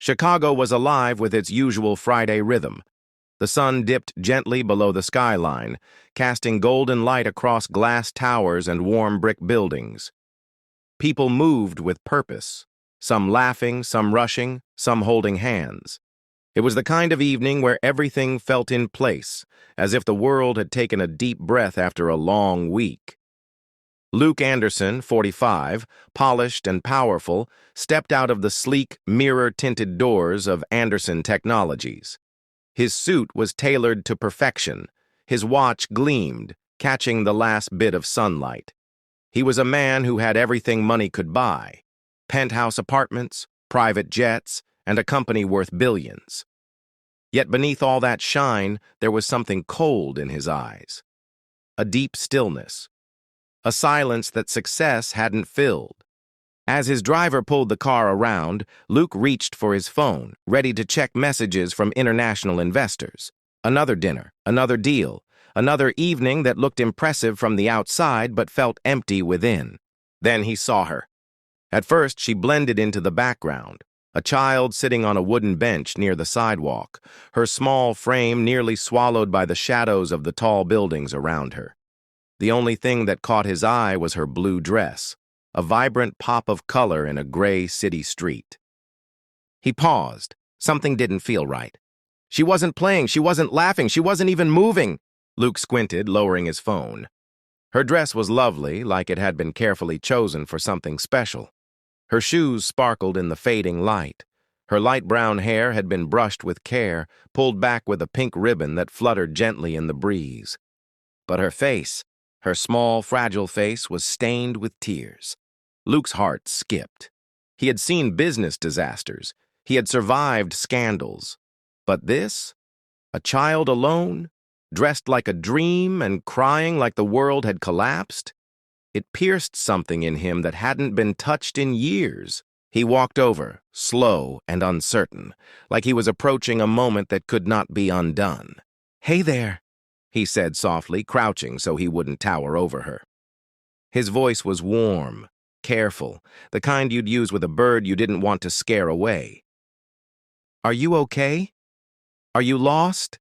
Chicago was alive with its usual Friday rhythm. The sun dipped gently below the skyline, casting golden light across glass towers and warm brick buildings. People moved with purpose, some laughing, some rushing, some holding hands. It was the kind of evening where everything felt in place, as if the world had taken a deep breath after a long week. Luke Anderson, 45, polished and powerful, stepped out of the sleek, mirror-tinted doors of Anderson Technologies. His suit was tailored to perfection. His watch gleamed, catching the last bit of sunlight. He was a man who had everything money could buy: penthouse apartments, private jets, and a company worth billions. Yet beneath all that shine, there was something cold in his eyes. A deep stillness. A silence that success hadn't filled. As his driver pulled the car around, Luke reached for his phone, ready to check messages from international investors. Another dinner, another deal, another evening that looked impressive from the outside but felt empty within. Then he saw her. At first, she blended into the background, a child sitting on a wooden bench near the sidewalk, her small frame nearly swallowed by the shadows of the tall buildings around her. The only thing that caught his eye was her blue dress, a vibrant pop of color in a gray city street. He paused. Something didn't feel right. She wasn't playing, she wasn't laughing, she wasn't even moving. Luke squinted, lowering his phone. Her dress was lovely, like it had been carefully chosen for something special. Her shoes sparkled in the fading light. Her light brown hair had been brushed with care, pulled back with a pink ribbon that fluttered gently in the breeze. But her face, her small, fragile face, was stained with tears. Luke's heart skipped. He had seen business disasters. He had survived scandals. But this? A child alone, dressed like a dream and crying like the world had collapsed? It pierced something in him that hadn't been touched in years. He walked over, slow and uncertain, like he was approaching a moment that could not be undone. "Hey there," he said softly, crouching so he wouldn't tower over her. His voice was warm, careful, the kind you'd use with a bird you didn't want to scare away. "Are you okay? Are you lost?"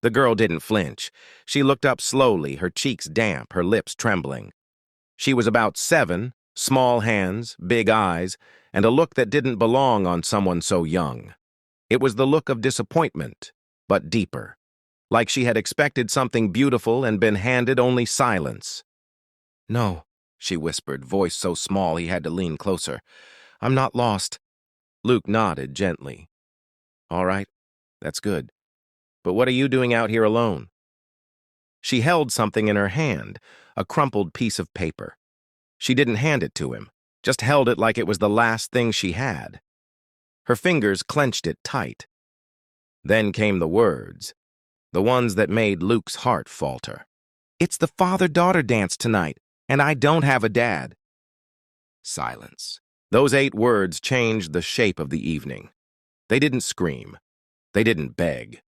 The girl didn't flinch. She looked up slowly, her cheeks damp, her lips trembling. She was about 7, small hands, big eyes, and a look that didn't belong on someone so young. It was the look of disappointment, but deeper, like she had expected something beautiful and been handed only silence. "No," she whispered, voice so small he had to lean closer. "I'm not lost." Luke nodded gently. "All right, that's good. But what are you doing out here alone?" She held something in her hand, a crumpled piece of paper. She didn't hand it to him, just held it like it was the last thing she had. Her fingers clenched it tight. Then came the words, the ones that made Luke's heart falter. "It's the father-daughter dance tonight, and I don't have a dad." Silence. Those 8 words changed the shape of the evening. They didn't scream. They didn't beg.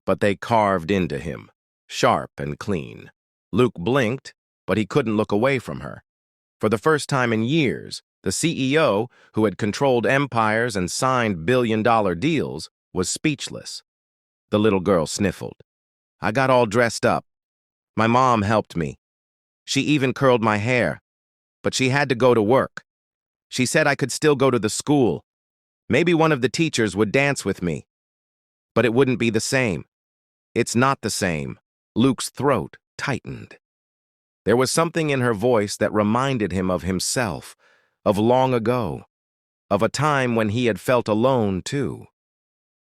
But they carved into him, sharp and clean. Luke blinked, but he couldn't look away from her. For the first time in years, the CEO, who had controlled empires and signed billion-dollar deals, was speechless. The little girl sniffled. "I got all dressed up. My mom helped me. She even curled my hair. But she had to go to work. She said I could still go to the school. Maybe one of the teachers would dance with me. But it wouldn't be the same. It's not the same." Luke's throat tightened. There was something in her voice that reminded him of himself, of long ago, of a time when he had felt alone, too.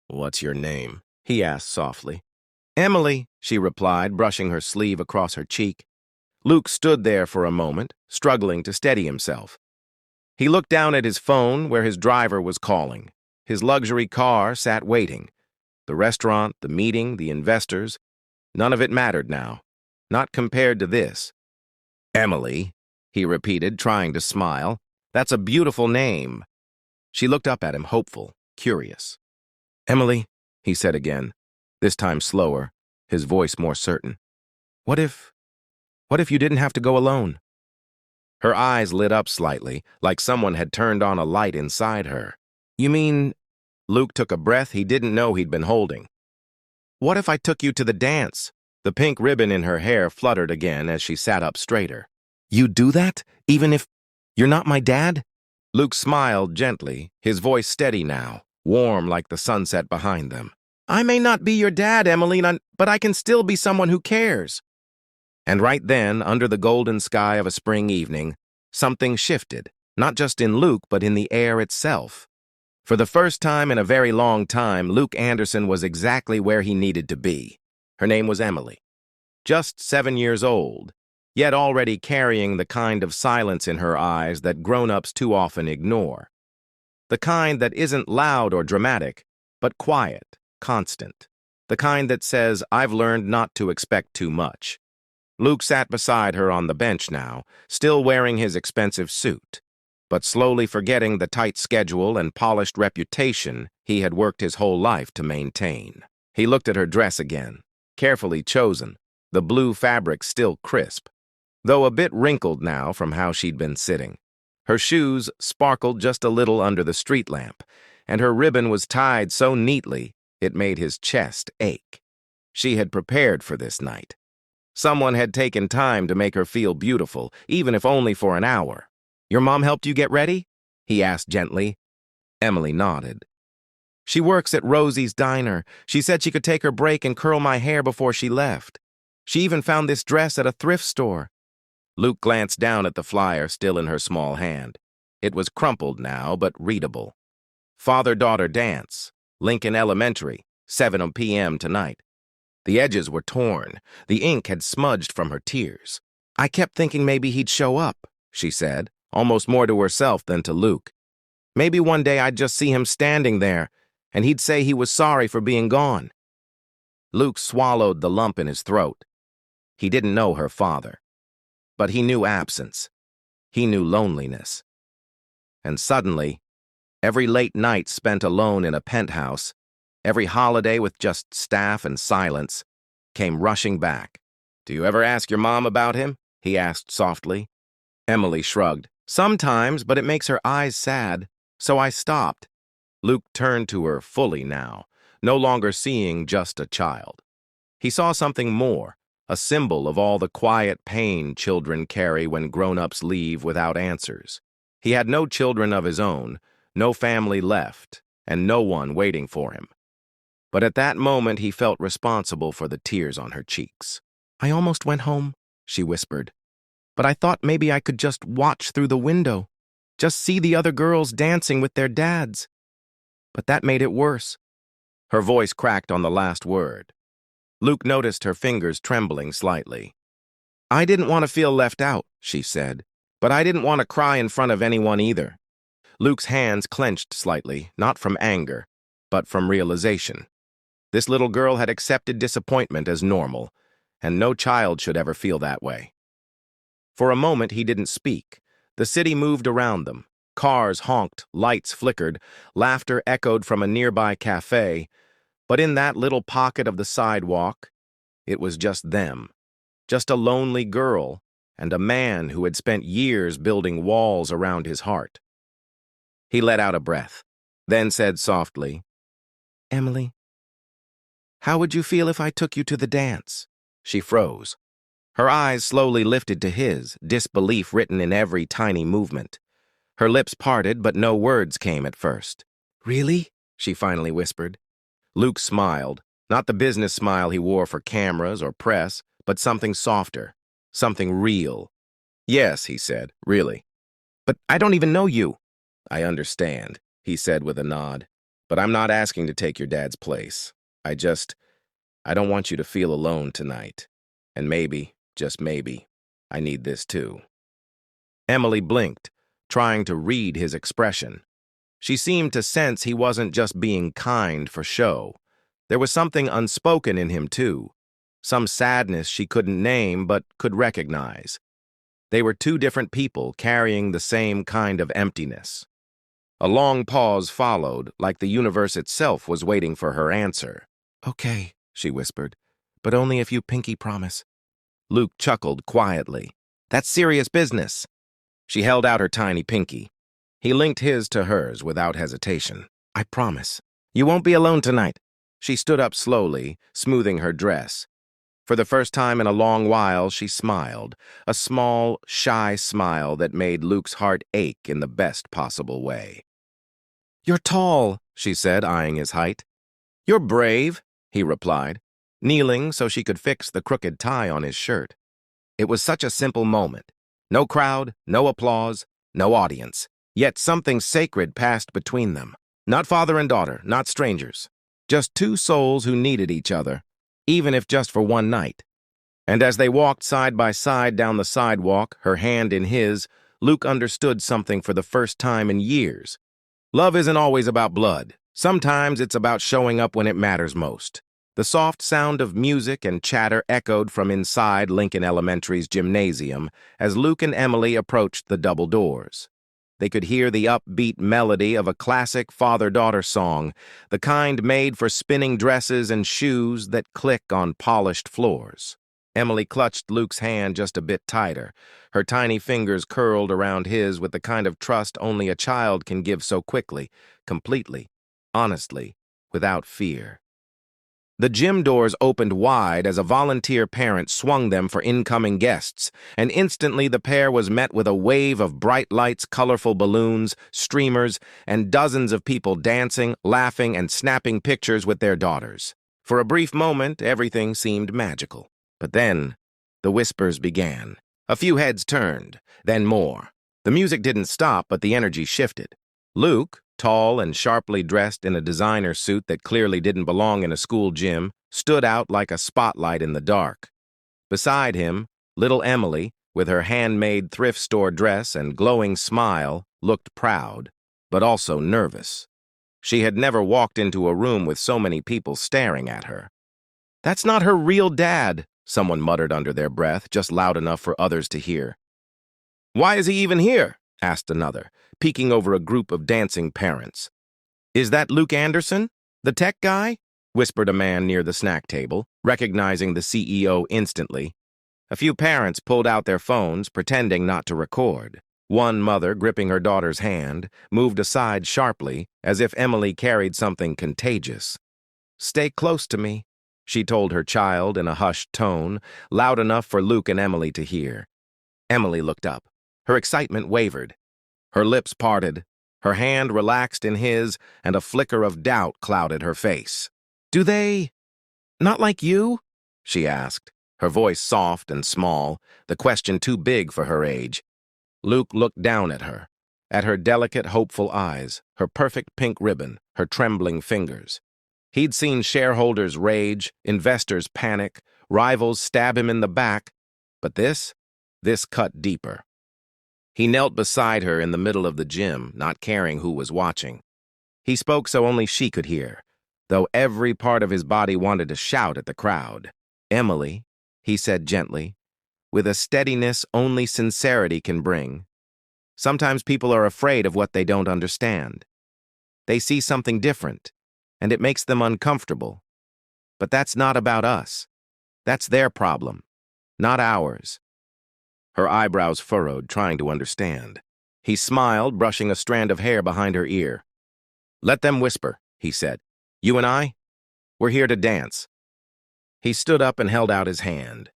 "What's your name?" he asked softly. "Emily," she replied, brushing her sleeve across her cheek. Luke stood there for a moment, struggling to steady himself. He looked down at his phone where his driver was calling. His luxury car sat waiting. The restaurant, the meeting, the investors, none of it mattered now, not compared to this. "Emily," he repeated, trying to smile. "That's a beautiful name." She looked up at him, hopeful, curious. "Emily," he said again, this time slower, his voice more certain. What if you didn't have to go alone?" Her eyes lit up slightly, like someone had turned on a light inside her. "You mean Luke took a breath he didn't know he'd been holding. What if I took you to the dance? The pink ribbon in her hair fluttered again as she sat up straighter. You'd do that, even if you're not my dad? Luke smiled gently, his voice steady now, warm like the sunset behind them. I may not be your dad, Emmeline, but I can still be someone who cares. And right then, under the golden sky of a spring evening, something shifted, not just in Luke, but in the air itself. For the first time in a very long time, Luke Anderson was exactly where he needed to be. Her name was Emily. Just 7 years old, yet already carrying the kind of silence in her eyes that grown-ups too often ignore. The kind that isn't loud or dramatic, but quiet, constant. The kind that says, I've learned not to expect too much. Luke sat beside her on the bench now, still wearing his expensive suit, but slowly forgetting the tight schedule and polished reputation he had worked his whole life to maintain. He looked at her dress again, carefully chosen, the blue fabric still crisp, though a bit wrinkled now from how she'd been sitting. Her shoes sparkled just a little under the street lamp, and her ribbon was tied so neatly it made his chest ache. She had prepared for this night. Someone had taken time to make her feel beautiful, even if only for an hour. Your mom helped you get ready? He asked gently. Emily nodded. She works at Rosie's Diner. She said she could take her break and curl my hair before she left. She even found this dress at a thrift store. Luke glanced down at the flyer still in her small hand. It was crumpled now, but readable. Father-daughter dance, Lincoln Elementary, 7 p.m. tonight. The edges were torn. The ink had smudged from her tears. I kept thinking maybe he'd show up, she said, almost more to herself than to Luke. Maybe one day I'd just see him standing there, and he'd say he was sorry for being gone. Luke swallowed the lump in his throat. He didn't know her father, but he knew absence. He knew loneliness. And suddenly, every late night spent alone in a penthouse, every holiday with just staff and silence, came rushing back. Do you ever ask your mom about him? He asked softly. Emily shrugged. Sometimes, but it makes her eyes sad, so I stopped. Luke turned to her fully now, no longer seeing just a child. He saw something more, a symbol of all the quiet pain children carry when grown-ups leave without answers. He had no children of his own, no family left, and no one waiting for him. But at that moment he felt responsible for the tears on her cheeks. I almost went home, she whispered. But I thought maybe I could just watch through the window, just see the other girls dancing with their dads. But that made it worse. Her voice cracked on the last word. Luke noticed her fingers trembling slightly. I didn't want to feel left out, she said, but I didn't want to cry in front of anyone either. Luke's hands clenched slightly, not from anger, but from realization. This little girl had accepted disappointment as normal, and no child should ever feel that way. For a moment he didn't speak. The city moved around them. Cars honked, lights flickered, laughter echoed from a nearby cafe, but in that little pocket of the sidewalk, it was just them, just a lonely girl and a man who had spent years building walls around his heart. He let out a breath, then said softly, Emily, how would you feel if I took you to the dance? She froze. Her eyes slowly lifted to his, disbelief written in every tiny movement. Her lips parted, but no words came at first. Really? She finally whispered. Luke smiled, not the business smile he wore for cameras or press, but something softer, something real. Yes, he said, really. But I don't even know you. I understand, he said with a nod, but I'm not asking to take your dad's place. I don't want you to feel alone tonight. And maybe, just maybe, I need this too. Emily blinked, trying to read his expression. She seemed to sense he wasn't just being kind for show. There was something unspoken in him, too. Some sadness she couldn't name but could recognize. They were two different people carrying the same kind of emptiness. A long pause followed, like the universe itself was waiting for her answer. Okay, she whispered, but only if you pinky promise. Luke chuckled quietly. That's serious business. She held out her tiny pinky. He linked his to hers without hesitation. I promise. You won't be alone tonight. She stood up slowly, smoothing her dress. For the first time in a long while, she smiled, a small, shy smile that made Luke's heart ache in the best possible way. "You're tall," she said, eyeing his height. "You're brave," he replied, kneeling so she could fix the crooked tie on his shirt. It was such a simple moment. No crowd, no applause, no audience. Yet something sacred passed between them. Not father and daughter, not strangers. Just two souls who needed each other, even if just for one night. And as they walked side by side down the sidewalk, her hand in his, Luke understood something for the first time in years. Love isn't always about blood. Sometimes it's about showing up when it matters most. The soft sound of music and chatter echoed from inside Lincoln Elementary's gymnasium as Luke and Emily approached the double doors. They could hear the upbeat melody of a classic father-daughter song, the kind made for spinning dresses and shoes that click on polished floors. Emily clutched Luke's hand just a bit tighter, her tiny fingers curled around his with the kind of trust only a child can give so quickly, completely, honestly, without fear. The gym doors opened wide as a volunteer parent swung them for incoming guests, and instantly the pair was met with a wave of bright lights, colorful balloons, streamers, and dozens of people dancing, laughing, and snapping pictures with their daughters. For a brief moment, everything seemed magical. But then, the whispers began. A few heads turned, then more. The music didn't stop, but the energy shifted. Luke, tall and sharply dressed in a designer suit that clearly didn't belong in a school gym, stood out like a spotlight in the dark. Beside him, little Emily, with her handmade thrift store dress and glowing smile, looked proud, but also nervous. She had never walked into a room with so many people staring at her. "That's not her real dad," someone muttered under their breath, just loud enough for others to hear. "Why is he even here?" asked another, peeking over a group of dancing parents. "Is that Luke Anderson, the tech guy?" whispered a man near the snack table, recognizing the CEO instantly. A few parents pulled out their phones, pretending not to record. One mother, gripping her daughter's hand, moved aside sharply, as if Emily carried something contagious. "Stay close to me," she told her child in a hushed tone, loud enough for Luke and Emily to hear. Emily looked up. Her excitement wavered. Her lips parted, her hand relaxed in his, and a flicker of doubt clouded her face. "Do they... not like you?" she asked, her voice soft and small, the question too big for her age. Luke looked down at her delicate, hopeful eyes, her perfect pink ribbon, her trembling fingers. He'd seen shareholders rage, investors panic, rivals stab him in the back, but this cut deeper. He knelt beside her in the middle of the gym, not caring who was watching. He spoke so only she could hear, though every part of his body wanted to shout at the crowd. "Emily," he said gently, with a steadiness only sincerity can bring. "Sometimes people are afraid of what they don't understand. They see something different, and it makes them uncomfortable. But that's not about us. That's their problem, not ours." Her eyebrows furrowed, trying to understand. He smiled, brushing a strand of hair behind her ear. "Let them whisper," he said. "You and I, we're here to dance." He stood up and held out his hand.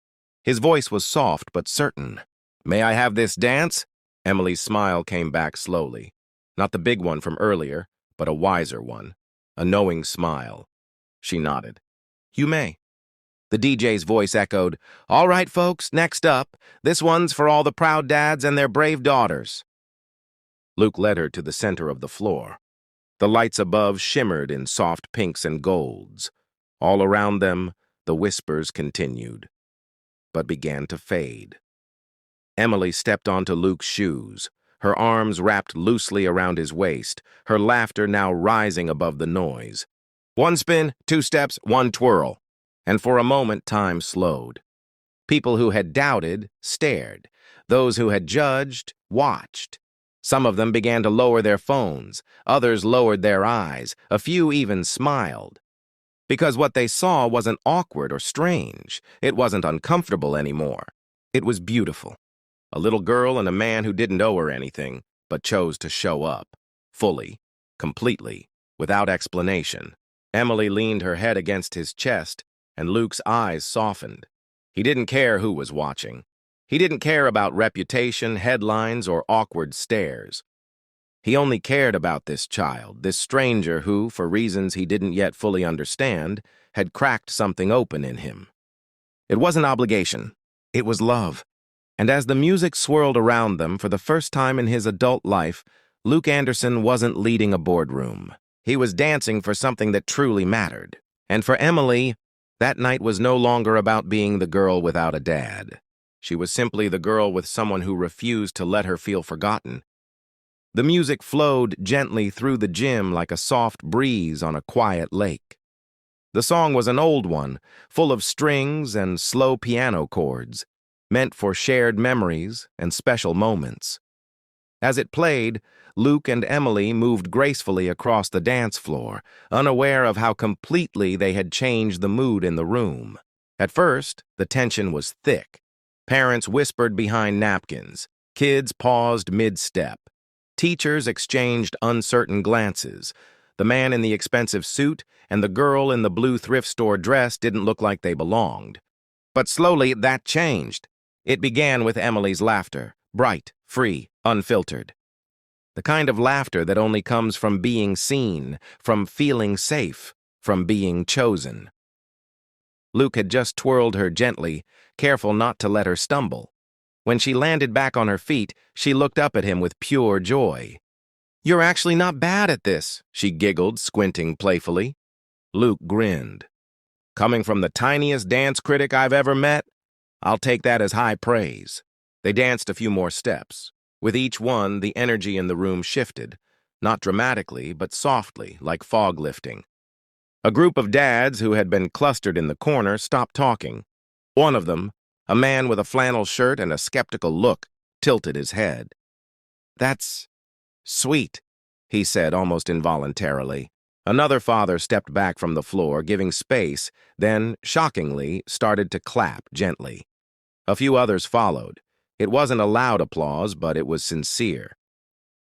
His voice was soft but certain. "May I have this dance?" Emily's smile came back slowly. Not the big one from earlier, but a wiser one. A knowing smile. She nodded. "You may." The DJ's voice echoed, "All right, folks, next up. This one's for all the proud dads and their brave daughters." Luke led her to the center of the floor. The lights above shimmered in soft pinks and golds. All around them, the whispers continued, but began to fade. Emily stepped onto Luke's shoes, her arms wrapped loosely around his waist, her laughter now rising above the noise. One spin, two steps, one twirl. And for a moment, time slowed. People who had doubted stared. Those who had judged watched. Some of them began to lower their phones. Others lowered their eyes. A few even smiled. Because what they saw wasn't awkward or strange. It wasn't uncomfortable anymore. It was beautiful. A little girl and a man who didn't owe her anything, but chose to show up. Fully. Completely. without explanation. Emily leaned her head against his chest, and Luke's eyes softened. He didn't care who was watching. He didn't care about reputation, headlines, or awkward stares. He only cared about this child, this stranger who, for reasons he didn't yet fully understand, had cracked something open in him. It wasn't obligation. It was love. And as the music swirled around them for the first time in his adult life, Luke Anderson wasn't leading a boardroom. He was dancing for something that truly mattered. And for Emily, that night was no longer about being the girl without a dad. She was simply the girl with someone who refused to let her feel forgotten. The music flowed gently through the gym like a soft breeze on a quiet lake. The song was an old one, full of strings and slow piano chords, meant for shared memories and special moments. As it played, Luke and Emily moved gracefully across the dance floor, unaware of how completely they had changed the mood in the room. At first, the tension was thick. Parents whispered behind napkins. Kids paused mid-step. Teachers exchanged uncertain glances. The man in the expensive suit and the girl in the blue thrift store dress didn't look like they belonged. But slowly, that changed. It began with Emily's laughter, bright, free, unfiltered. The kind of laughter that only comes from being seen, from feeling safe, from being chosen. Luke had just twirled her gently, careful not to let her stumble. When she landed back on her feet, she looked up at him with pure joy. "You're actually not bad at this," she giggled, squinting playfully. Luke grinned. "Coming from the tiniest dance critic I've ever met, I'll take that as high praise." They danced a few more steps. With each one, the energy in the room shifted, not dramatically, but softly, like fog lifting. A group of dads who had been clustered in the corner stopped talking. One of them, a man with a flannel shirt and a skeptical look, tilted his head. "That's sweet," he said almost involuntarily. Another father stepped back from the floor, giving space, then, shockingly, started to clap gently. A few others followed. It wasn't a loud applause, but it was sincere.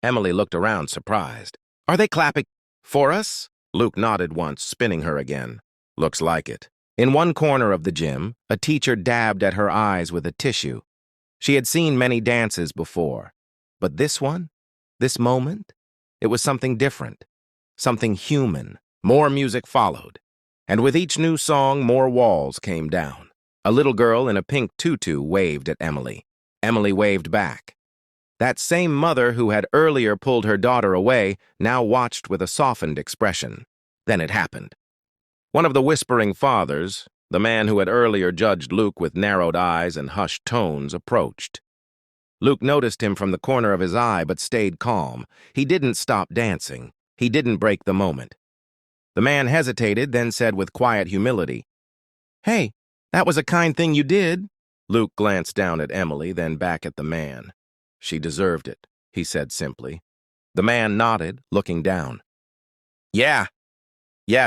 Emily looked around, surprised. "Are they clapping for us?" Luke nodded once, spinning her again. "Looks like it." In one corner of the gym, a teacher dabbed at her eyes with a tissue. She had seen many dances before, but this one, this moment, it was something different, something human. More music followed, and with each new song, more walls came down. A little girl in a pink tutu waved at Emily. Emily waved back. That same mother who had earlier pulled her daughter away now watched with a softened expression. Then it happened. One of the whispering fathers, the man who had earlier judged Luke with narrowed eyes and hushed tones, approached. Luke noticed him from the corner of his eye but stayed calm. He didn't stop dancing. He didn't break the moment. The man hesitated, then said with quiet humility, "Hey, that was a kind thing you did." Luke glanced down at Emily, then back at the man. "She deserved it," he said simply. The man nodded, looking down. Yeah,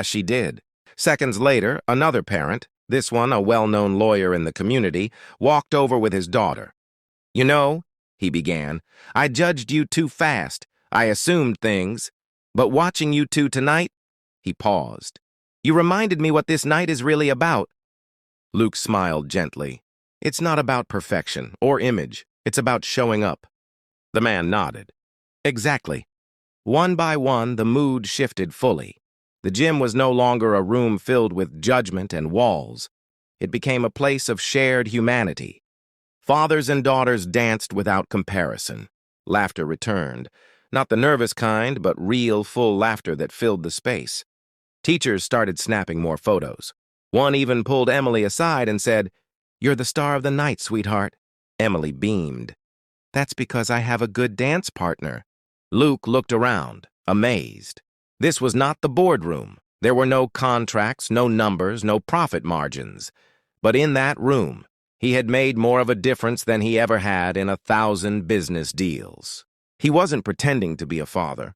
she did." Seconds later, another parent, this one a well-known lawyer in the community, walked over with his daughter. "You know," he began, "I judged you too fast. I assumed things. But watching you two tonight," he paused, "you reminded me what this night is really about." Luke smiled gently. "It's not about perfection or image. It's about showing up." The man nodded. "Exactly." One by one, the mood shifted fully. The gym was no longer a room filled with judgment and walls. It became a place of shared humanity. Fathers and daughters danced without comparison. Laughter returned. Not the nervous kind, but real, full laughter that filled the space. Teachers started snapping more photos. One even pulled Emily aside and said, "You're the star of the night, sweetheart." Emily beamed. "That's because I have a good dance partner." Luke looked around, amazed. This was not the boardroom. There were no contracts, no numbers, no profit margins. But in that room, he had made more of a difference than he ever had in 1,000 business deals. He wasn't pretending to be a father.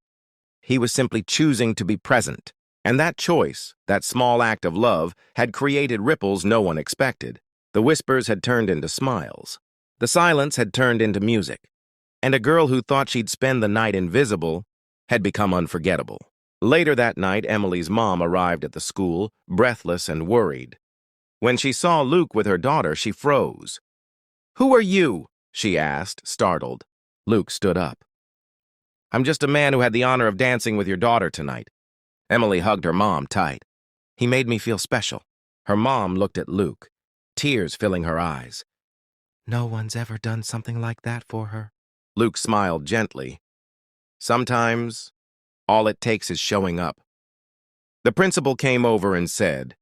He was simply choosing to be present. And that choice, that small act of love, had created ripples no one expected. The whispers had turned into smiles. The silence had turned into music. And a girl who thought she'd spend the night invisible had become unforgettable. Later that night, Emily's mom arrived at the school, breathless and worried. When she saw Luke with her daughter, she froze. "Who are you?" she asked, startled. Luke stood up. "I'm just a man who had the honor of dancing with your daughter tonight." Emily hugged her mom tight. "He made me feel special." Her mom looked at Luke, tears filling her eyes. "No one's ever done something like that for her." Luke smiled gently. "Sometimes, all it takes is showing up." The principal came over and said,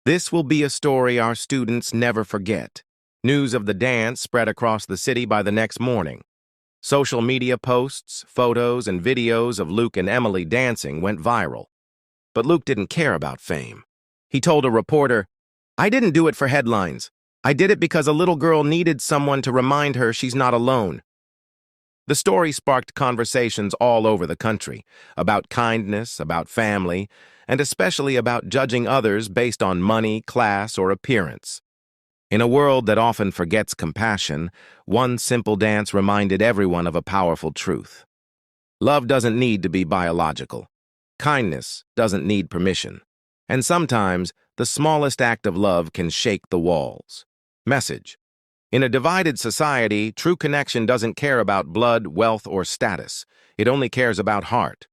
"This will be a story our students never forget." News of the dance spread across the city by the next morning. Social media posts, photos, and videos of Luke and Emily dancing went viral. But Luke didn't care about fame. He told a reporter, "I didn't do it for headlines. I did it because a little girl needed someone to remind her she's not alone." The story sparked conversations all over the country about kindness, about family, and especially about judging others based on money, class, or appearance. In a world that often forgets compassion, one simple dance reminded everyone of a powerful truth. Love doesn't need to be biological. Kindness doesn't need permission. And sometimes, the smallest act of love can shake the walls. Message: in a divided society, true connection doesn't care about blood, wealth, or status. It only cares about heart.